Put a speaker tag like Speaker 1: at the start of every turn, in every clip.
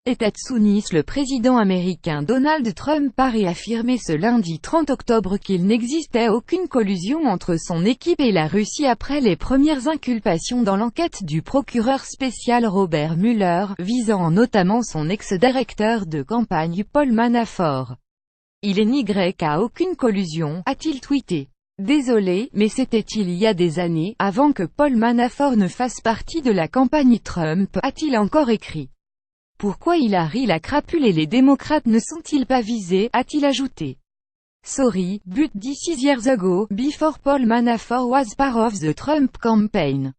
Speaker 1: États-Unis. Le président américain Donald Trump a réaffirmé ce lundi 30 octobre qu'il n'existait aucune collusion entre son équipe et la Russie après les premières inculpations dans l'enquête du procureur spécial Robert Mueller, visant notamment son ex-directeur de campagne Paul Manafort. Il n'y a aucune collusion, a-t-il tweeté. Désolé, mais c'était il y a des années, avant que Paul Manafort ne fasse partie de la campagne Trump, a-t-il encore écrit. Pourquoi Hillary la crapule et les démocrates ne sont-ils pas visés, a-t-il ajouté. Sorry, but this is years ago, before Paul Manafort was part of the Trump campaign.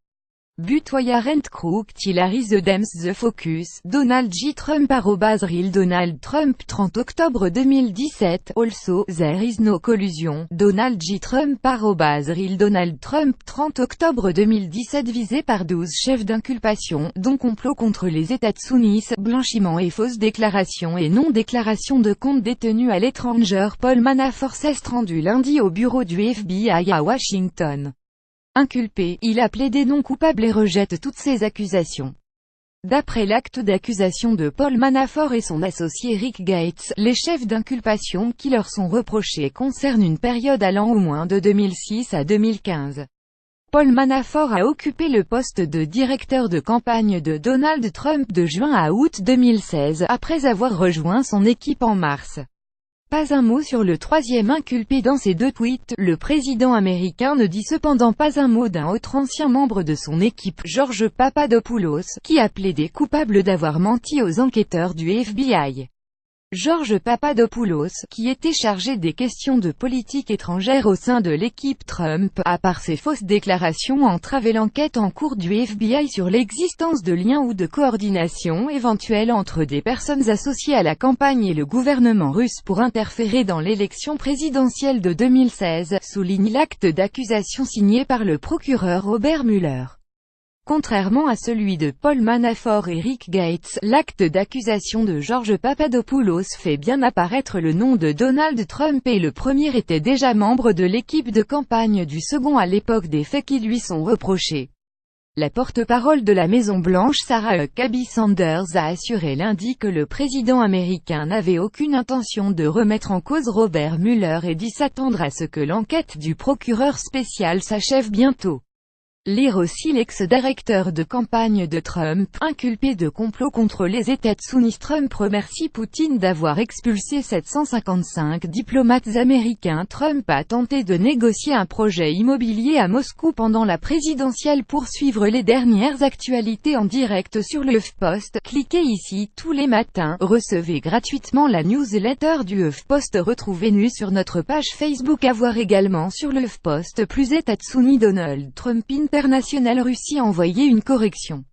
Speaker 1: But why aren't crooked Hillary the Dems the focus, Donald J. Trump @real Donald Trump 30 octobre 2017, also, there is no collusion, Donald J. Trump @real Donald Trump 30 octobre 2017 visé par 12 chefs d'inculpation, dont complot contre les États-Unis, blanchiment et fausses déclarations et non-déclaration de comptes détenus à l'étranger. Paul Manafort s'est rendu lundi au bureau du FBI à Washington. Inculpé, il a plaidé non coupable et rejette toutes ces accusations. D'après l'acte d'accusation de Paul Manafort et son associé Rick Gates, les chefs d'inculpation qui leur sont reprochés concernent une période allant au moins de 2006 à 2015. Paul Manafort a occupé le poste de directeur de campagne de Donald Trump de juin à août 2016, après avoir rejoint son équipe en mars. Pas un mot sur le troisième inculpé dans ses deux tweets. Le président américain ne dit cependant pas un mot d'un autre ancien membre de son équipe, George Papadopoulos, qui a plaidé coupable d'avoir menti aux enquêteurs du FBI. George Papadopoulos, qui était chargé des questions de politique étrangère au sein de l'équipe Trump, a par ses fausses déclarations entravé l'enquête en cours du FBI sur l'existence de liens ou de coordination éventuelle entre des personnes associées à la campagne et le gouvernement russe pour interférer dans l'élection présidentielle de 2016, souligne l'acte d'accusation signé par le procureur Robert Mueller. Contrairement à celui de Paul Manafort et Rick Gates, l'acte d'accusation de George Papadopoulos fait bien apparaître le nom de Donald Trump et le premier était déjà membre de l'équipe de campagne du second à l'époque des faits qui lui sont reprochés. La porte-parole de la Maison-Blanche Sarah Huckabee Sanders a assuré lundi que le président américain n'avait aucune intention de remettre en cause Robert Mueller et dit s'attendre à ce que l'enquête du procureur spécial s'achève bientôt. Lire aussi l'ex-directeur de campagne de Trump, inculpé de complot contre les États-Unis. Trump remercie Poutine d'avoir expulsé 755 diplomates américains. Trump a tenté de négocier un projet immobilier à Moscou pendant la présidentielle. Pour suivre les dernières actualités en direct sur le HuffPost, cliquez ici. Tous les matins, recevez gratuitement la newsletter du HuffPost. Retrouvez-nous sur notre page Facebook. À voir également sur le HuffPost. Plus États-Unis. Donald Trump international Russie envoyé une correction.